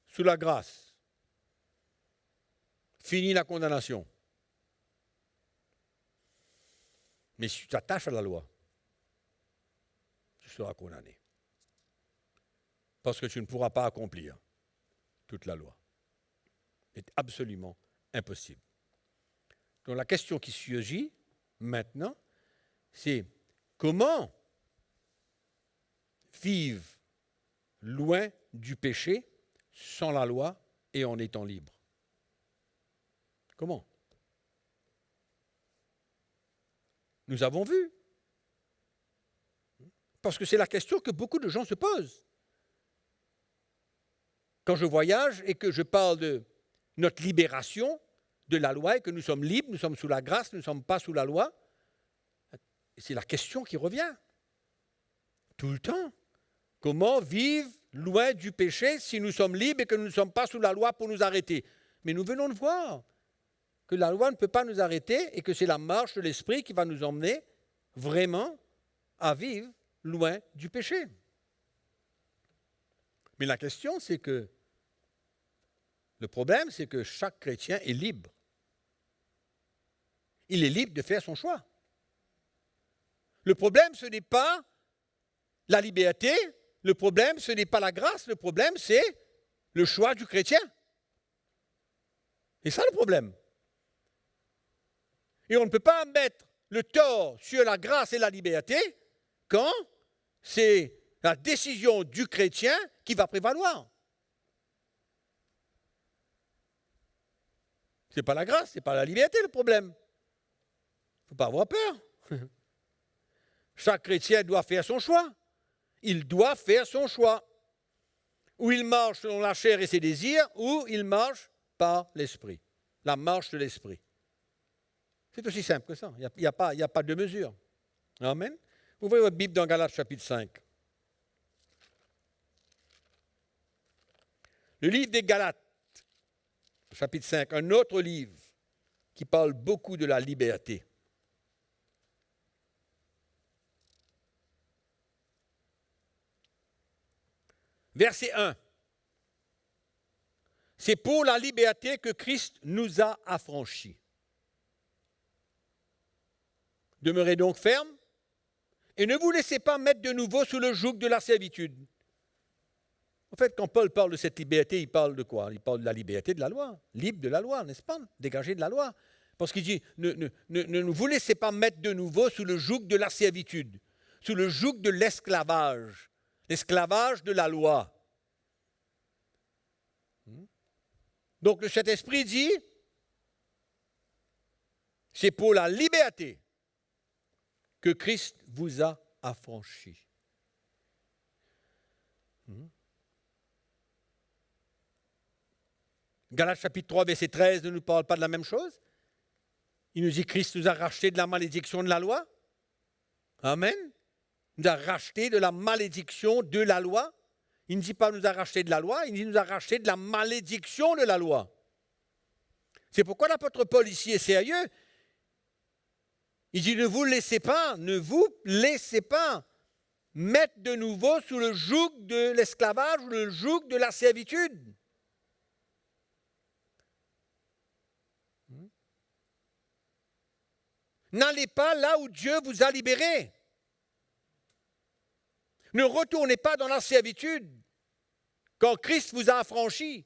sous la grâce. Fini la condamnation. Mais si tu t'attaches à la loi, tu seras condamné. Parce que tu ne pourras pas accomplir toute la loi. C'est absolument impossible. Donc la question qui surgit maintenant, c'est comment vivre loin du péché, sans la loi et en étant libre? Comment? Nous avons vu. Parce que c'est la question que beaucoup de gens se posent. Quand je voyage et que je parle de notre libération de la loi et que nous sommes libres, nous sommes sous la grâce, nous ne sommes pas sous la loi, c'est la question qui revient. Tout le temps. Comment vivre loin du péché si nous sommes libres et que nous ne sommes pas sous la loi pour nous arrêter? Mais nous venons de voir que la loi ne peut pas nous arrêter et que c'est la marche de l'esprit qui va nous emmener vraiment à vivre loin du péché. Mais la question, c'est que le problème, c'est que chaque chrétien est libre. Il est libre de faire son choix. Le problème, ce n'est pas la liberté, le problème, ce n'est pas la grâce, le problème, c'est le choix du chrétien. C'est ça le problème. Et on ne peut pas mettre le tort sur la grâce et la liberté quand c'est la décision du chrétien qui va prévaloir. Ce n'est pas la grâce, ce n'est pas la liberté le problème. Il ne faut pas avoir peur. Chaque chrétien doit faire son choix. Il doit faire son choix. Ou il marche selon la chair et ses désirs, ou il marche par l'esprit. La marche de l'esprit. C'est aussi simple que ça. Il n'y a pas de mesure. Amen. Ouvrez votre Bible dans Galates chapitre 5. Le livre des Galates, chapitre 5, un autre livre qui parle beaucoup de la liberté. Verset 1. C'est pour la liberté que Christ nous a affranchis. Demeurez donc fermes et ne vous laissez pas mettre de nouveau sous le joug de la servitude. En fait, quand Paul parle de cette liberté, il parle de quoi? Il parle de la liberté de la loi, libre de la loi, n'est-ce pas? Dégagé de la loi. Parce qu'il dit, ne vous laissez pas mettre de nouveau sous le joug de la servitude, sous le joug de l'esclavage de la loi. Donc le Saint-Esprit dit, c'est pour la liberté que Christ vous a affranchis. Galates chapitre 3, verset 13 ne nous parle pas de la même chose. Il nous dit Christ nous a rachetés de la malédiction de la loi. Amen. Il nous a rachetés de la malédiction de la loi. Il ne dit pas nous a rachetés de la loi, il dit nous a rachetés de la malédiction de la loi. C'est pourquoi l'apôtre Paul ici est sérieux. Il dit ne vous laissez pas mettre de nouveau sous le joug de l'esclavage ou le joug de la servitude. N'allez pas là où Dieu vous a libéré. Ne retournez pas dans la servitude quand Christ vous a affranchis.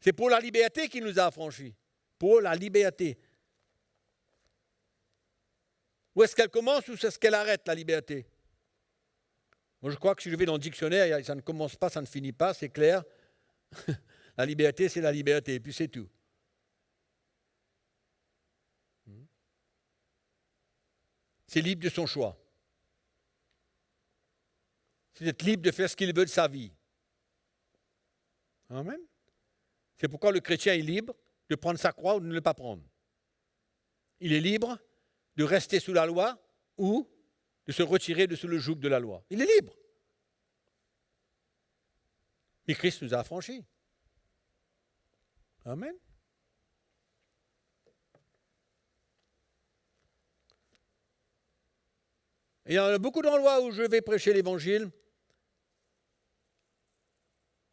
C'est pour la liberté qu'il nous a affranchis. Pour la liberté. Où est-ce qu'elle commence ou est-ce qu'elle arrête, la liberté? Moi, je crois que si je vais dans le dictionnaire, ça ne commence pas, ça ne finit pas, c'est clair. La liberté, c'est la liberté, et puis c'est tout. C'est libre de son choix. C'est d'être libre de faire ce qu'il veut de sa vie. Amen. C'est pourquoi le chrétien est libre de prendre sa croix ou de ne pas prendre. Il est libre de rester sous la loi ou de se retirer de sous le joug de la loi. Il est libre. Mais Christ nous a affranchis. Amen. Et il y a beaucoup d'endroits où je vais prêcher l'évangile.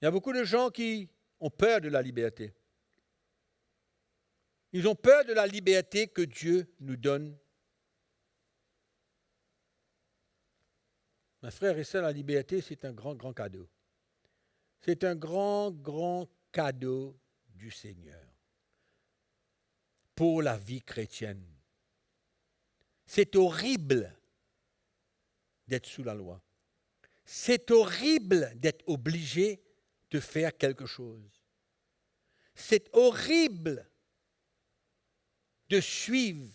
Il y a beaucoup de gens qui ont peur de la liberté. Ils ont peur de la liberté que Dieu nous donne. Mes frères et sœurs, la liberté, c'est un grand, grand cadeau. C'est un grand, grand cadeau du Seigneur pour la vie chrétienne. C'est horrible d'être sous la loi. C'est horrible d'être obligé de faire quelque chose. C'est horrible de suivre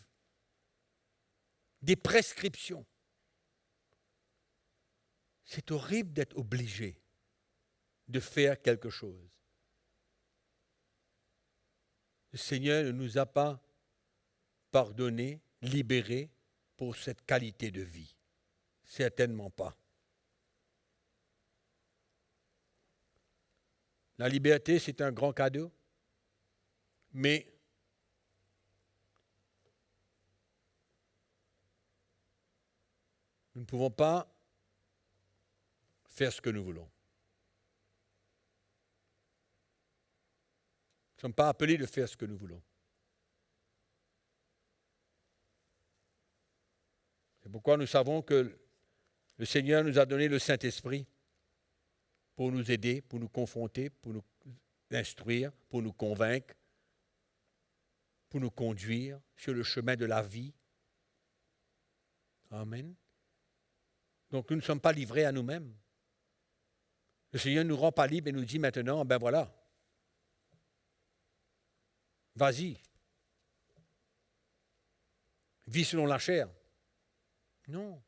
des prescriptions. C'est horrible d'être obligé de faire quelque chose. Le Seigneur ne nous a pas pardonné, libéré pour cette qualité de vie. Certainement pas. La liberté, c'est un grand cadeau, mais nous ne pouvons pas faire ce que nous voulons. Nous ne sommes pas appelés de faire ce que nous voulons. C'est pourquoi nous savons que le Seigneur nous a donné le Saint-Esprit pour nous aider, pour nous confronter, pour nous instruire, pour nous convaincre, pour nous conduire sur le chemin de la vie. Amen. Donc nous ne sommes pas livrés à nous-mêmes. Le Seigneur ne nous rend pas libres et nous dit maintenant, ben voilà, vas-y, vis selon la chair. Non.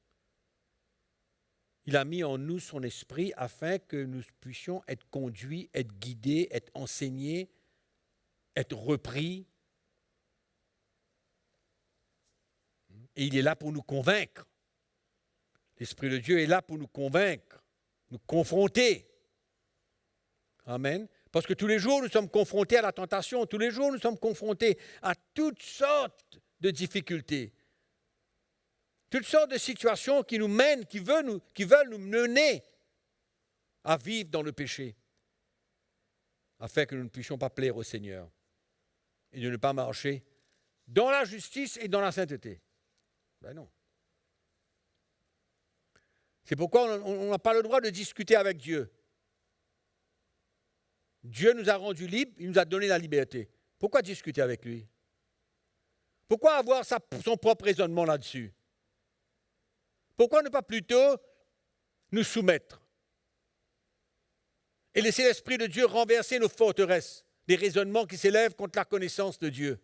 Il a mis en nous son esprit afin que nous puissions être conduits, être guidés, être enseignés, être repris. Et il est là pour nous convaincre. L'Esprit de Dieu est là pour nous convaincre, nous confronter. Amen. Parce que tous les jours, nous sommes confrontés à la tentation. Tous les jours, nous sommes confrontés à toutes sortes de difficultés. Toutes sortes de situations qui nous mènent, qui veulent nous mener à vivre dans le péché, afin que nous ne puissions pas plaire au Seigneur et de ne pas marcher dans la justice et dans la sainteté. Ben non. C'est pourquoi on n'a pas le droit de discuter avec Dieu. Dieu nous a rendus libres, il nous a donné la liberté. Pourquoi discuter avec lui? Pourquoi avoir son propre raisonnement là-dessus? Pourquoi ne pas plutôt nous soumettre et laisser l'Esprit de Dieu renverser nos forteresses, des raisonnements qui s'élèvent contre la connaissance de Dieu?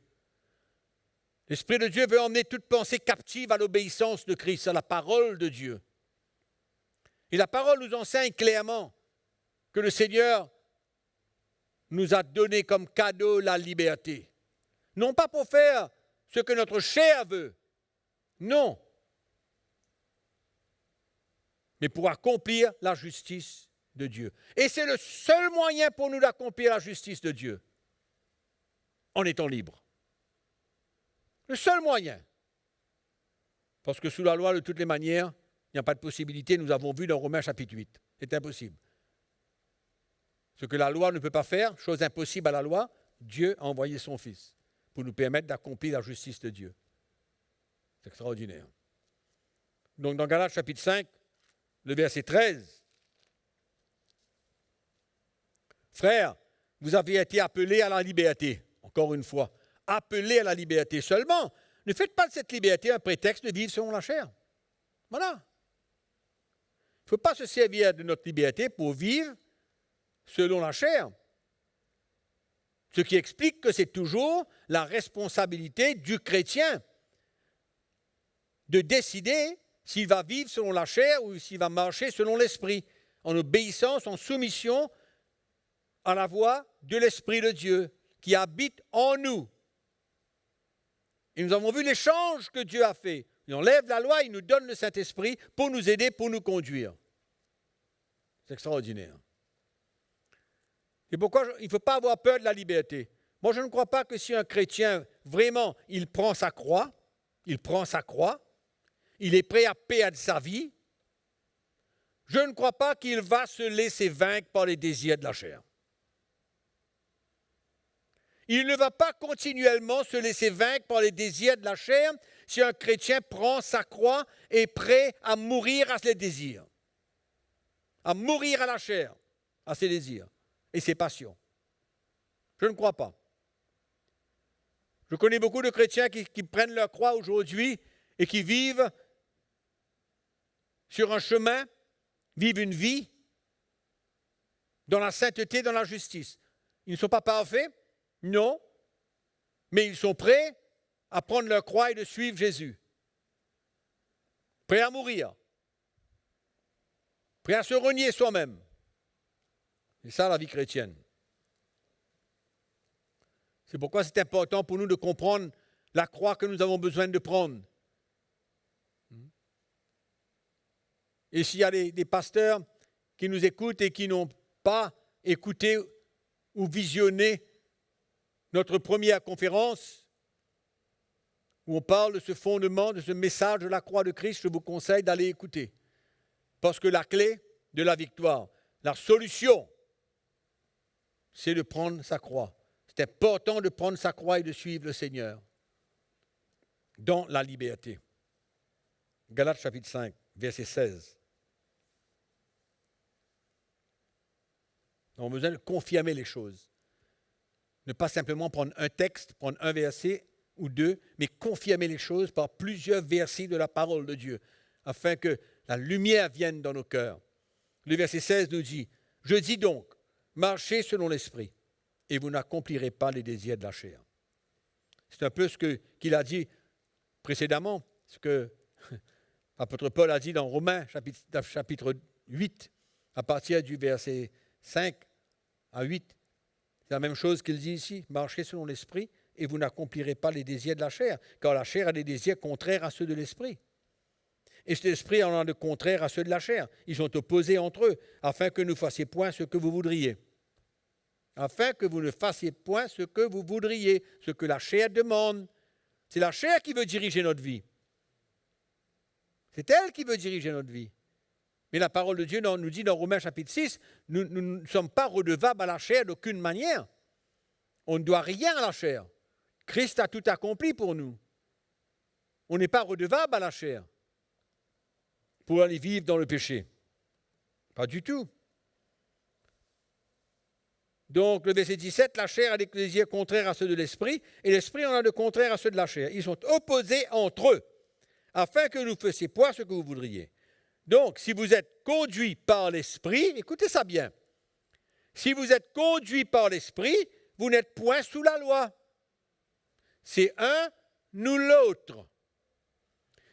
L'Esprit de Dieu veut emmener toute pensée captive à l'obéissance de Christ, à la parole de Dieu. Et la parole nous enseigne clairement que le Seigneur nous a donné comme cadeau la liberté. Non pas pour faire ce que notre chair veut, non, mais pour accomplir la justice de Dieu. Et c'est le seul moyen pour nous d'accomplir la justice de Dieu, en étant libres. Le seul moyen. Parce que sous la loi, de toutes les manières, il n'y a pas de possibilité, nous avons vu dans Romains chapitre 8. C'est impossible. Ce que la loi ne peut pas faire, chose impossible à la loi, Dieu a envoyé son Fils pour nous permettre d'accomplir la justice de Dieu. C'est extraordinaire. Donc dans Galates chapitre 5, le verset 13, « Frères, vous avez été appelés à la liberté. » Encore une fois, appelés à la liberté seulement. Ne faites pas de cette liberté un prétexte de vivre selon la chair. Voilà. Il ne faut pas se servir de notre liberté pour vivre selon la chair. Ce qui explique que c'est toujours la responsabilité du chrétien de décider s'il va vivre selon la chair ou s'il va marcher selon l'esprit, en obéissance, en soumission à la voix de l'Esprit de Dieu qui habite en nous. Et nous avons vu l'échange que Dieu a fait. Il enlève la loi, il nous donne le Saint-Esprit pour nous aider, pour nous conduire. C'est extraordinaire. C'est pourquoi il ne faut pas avoir peur de la liberté. Moi, je ne crois pas que si un chrétien, vraiment, il prend sa croix, il est prêt à perdre sa vie, je ne crois pas qu'il va se laisser vaincre par les désirs de la chair. Il ne va pas continuellement se laisser vaincre par les désirs de la chair si un chrétien prend sa croix et est prêt à mourir à ses désirs, à mourir à la chair, à ses désirs et ses passions. Je ne crois pas. Je connais beaucoup de chrétiens qui prennent leur croix aujourd'hui et qui vivent sur un chemin, vivent une vie dans la sainteté, dans la justice. Ils ne sont pas parfaits, non, mais ils sont prêts à prendre leur croix et de suivre Jésus. Prêts à mourir. Prêts à se renier soi-même. C'est ça la vie chrétienne. C'est pourquoi c'est important pour nous de comprendre la croix que nous avons besoin de prendre. Et s'il y a des pasteurs qui nous écoutent et qui n'ont pas écouté ou visionné notre première conférence, où on parle de ce fondement, de ce message de la croix de Christ, je vous conseille d'aller écouter. Parce que la clé de la victoire, la solution, c'est de prendre sa croix. C'est important de prendre sa croix et de suivre le Seigneur dans la liberté. Galates chapitre 5, verset 16. On a besoin de confirmer les choses. Ne pas simplement prendre un texte, prendre un verset ou deux, mais confirmer les choses par plusieurs versets de la parole de Dieu, afin que la lumière vienne dans nos cœurs. Le verset 16 nous dit, « Je dis donc, marchez selon l'esprit, et vous n'accomplirez pas les désirs de la chair. » C'est un peu ce qu'il a dit précédemment, ce que l'apôtre Paul a dit dans Romains, chapitre 8, à partir du verset 5 à 8. C'est la même chose qu'il dit ici, marchez selon l'esprit, et vous n'accomplirez pas les désirs de la chair, car la chair a des désirs contraires à ceux de l'esprit. Et cet esprit en a de contraires à ceux de la chair. Ils sont opposés entre eux, afin que ne fassiez point ce que vous voudriez. Afin que vous ne fassiez point ce que vous voudriez, ce que la chair demande. C'est la chair qui veut diriger notre vie. C'est elle qui veut diriger notre vie. Mais la parole de Dieu nous dit dans Romains chapitre 6, nous ne sommes pas redevables à la chair d'aucune manière. On ne doit rien à la chair. Christ a tout accompli pour nous. On n'est pas redevable à la chair pour aller vivre dans le péché. Pas du tout. Donc, le verset 17, la chair a des désirs contraires à ceux de l'esprit, et l'esprit en a de contraires à ceux de la chair. Ils sont opposés entre eux, afin que vous fassiez point ce que vous voudriez. Donc, si vous êtes conduit par l'esprit, écoutez ça bien, si vous êtes conduit par l'esprit, vous n'êtes point sous la loi. C'est un ou l'autre.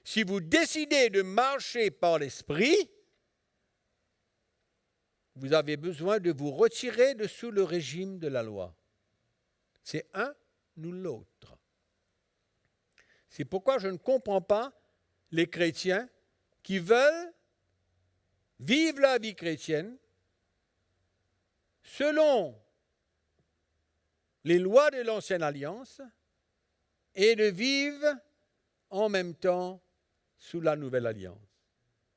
Si vous décidez de marcher par l'esprit, vous avez besoin de vous retirer de sous le régime de la loi. C'est un ou l'autre. C'est pourquoi je ne comprends pas les chrétiens qui veulent vivre la vie chrétienne selon les lois de l'Ancienne Alliance et de vivre en même temps sous la Nouvelle Alliance.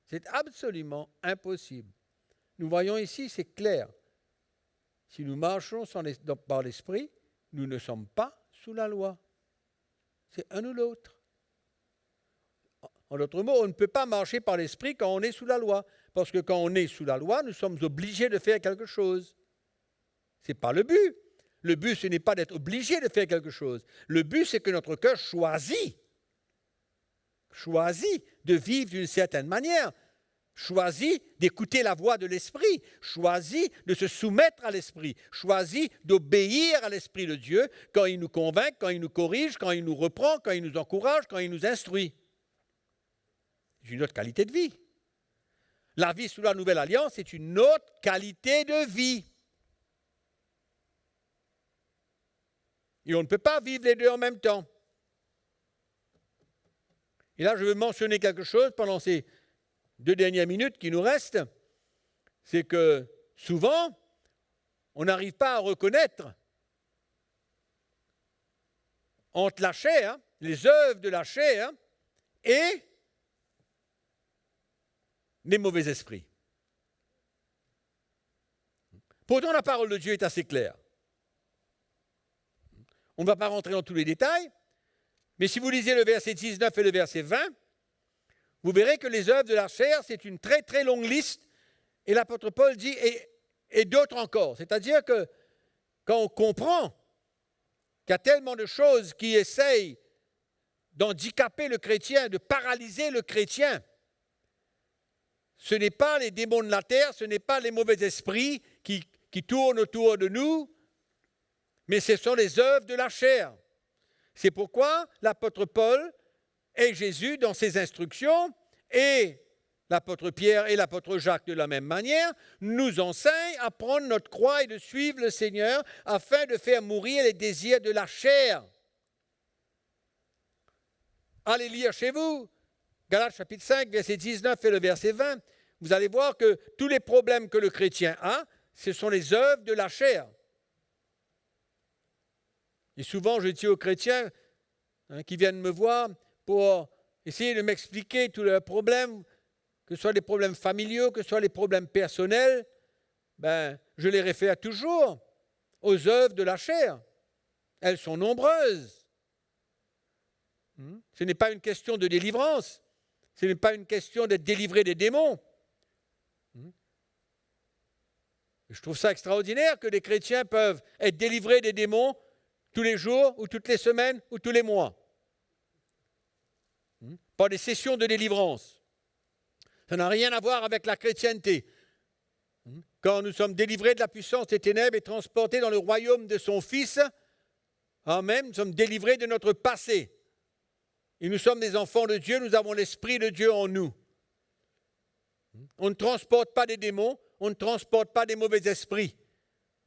C'est absolument impossible. Nous voyons ici, c'est clair. Si nous marchons par l'Esprit, nous ne sommes pas sous la loi. C'est un ou l'autre. En d'autres mots, on ne peut pas marcher par l'esprit quand on est sous la loi. Parce que quand on est sous la loi, nous sommes obligés de faire quelque chose. Ce n'est pas le but. Le but, ce n'est pas d'être obligé de faire quelque chose. Le but, c'est que notre cœur choisit de vivre d'une certaine manière, choisit d'écouter la voix de l'Esprit, choisit de se soumettre à l'Esprit, choisit d'obéir à l'Esprit de Dieu quand il nous convainc, quand il nous corrige, quand il nous reprend, quand il nous encourage, quand il nous instruit. C'est une autre qualité de vie. La vie sous la Nouvelle Alliance est une autre qualité de vie. Et on ne peut pas vivre les deux en même temps. Et là, je veux mentionner quelque chose pendant ces 2 dernières minutes qui nous restent. C'est que souvent, on n'arrive pas à reconnaître entre la chair, les œuvres de la chair et les mauvais esprits. Pourtant, la parole de Dieu est assez claire. On ne va pas rentrer dans tous les détails, mais si vous lisez le verset 19 et le verset 20, vous verrez que les œuvres de la chair, c'est une très très longue liste, et l'apôtre Paul dit, et d'autres encore. C'est-à-dire que quand on comprend qu'il y a tellement de choses qui essayent d'handicaper le chrétien, de paralyser le chrétien, ce n'est pas les démons de la terre, ce n'est pas les mauvais esprits qui tournent autour de nous, mais ce sont les œuvres de la chair. C'est pourquoi l'apôtre Paul et Jésus, dans ses instructions, et l'apôtre Pierre et l'apôtre Jacques de la même manière, nous enseignent à prendre notre croix et de suivre le Seigneur afin de faire mourir les désirs de la chair. Allez lire chez vous, Galates chapitre 5, verset 19 et le verset 20. Vous allez voir que tous les problèmes que le chrétien a, ce sont les œuvres de la chair. Et souvent, je dis aux chrétiens qui viennent me voir pour essayer de m'expliquer tous leurs problèmes, que ce soit des problèmes familiaux, que ce soit des problèmes personnels, je les réfère toujours aux œuvres de la chair. Elles sont nombreuses. Ce n'est pas une question de délivrance. Ce n'est pas une question d'être délivré des démons. Je trouve ça extraordinaire que des chrétiens peuvent être délivrés des démons tous les jours, ou toutes les semaines, ou tous les mois. Par des sessions de délivrance. Ça n'a rien à voir avec la chrétienté. Quand nous sommes délivrés de la puissance des ténèbres et transportés dans le royaume de son Fils, amen, nous sommes délivrés de notre passé. Et nous sommes des enfants de Dieu, nous avons l'Esprit de Dieu en nous. On ne transporte pas des démons, on ne transporte pas des mauvais esprits.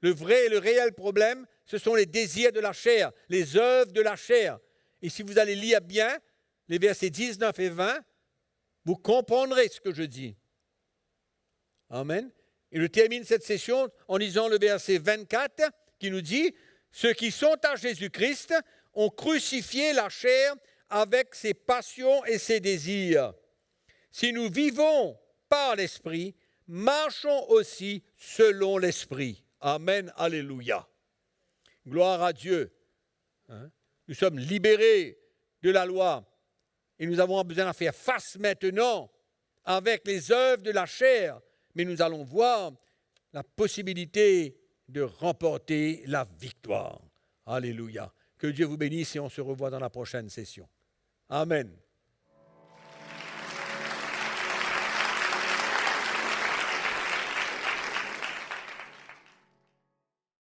Le vrai et le réel problème, ce sont les désirs de la chair, les œuvres de la chair. Et si vous allez lire bien les versets 19 et 20, vous comprendrez ce que je dis. Amen. Et je termine cette session en lisant le verset 24 qui nous dit « Ceux qui sont à Jésus-Christ ont crucifié la chair avec ses passions et ses désirs. Si nous vivons par l'Esprit, marchons aussi selon l'Esprit. » Amen, alléluia. Gloire à Dieu. Nous sommes libérés de la loi et nous avons besoin de faire face maintenant avec les œuvres de la chair, mais nous allons voir la possibilité de remporter la victoire. Alléluia. Que Dieu vous bénisse et on se revoit dans la prochaine session. Amen.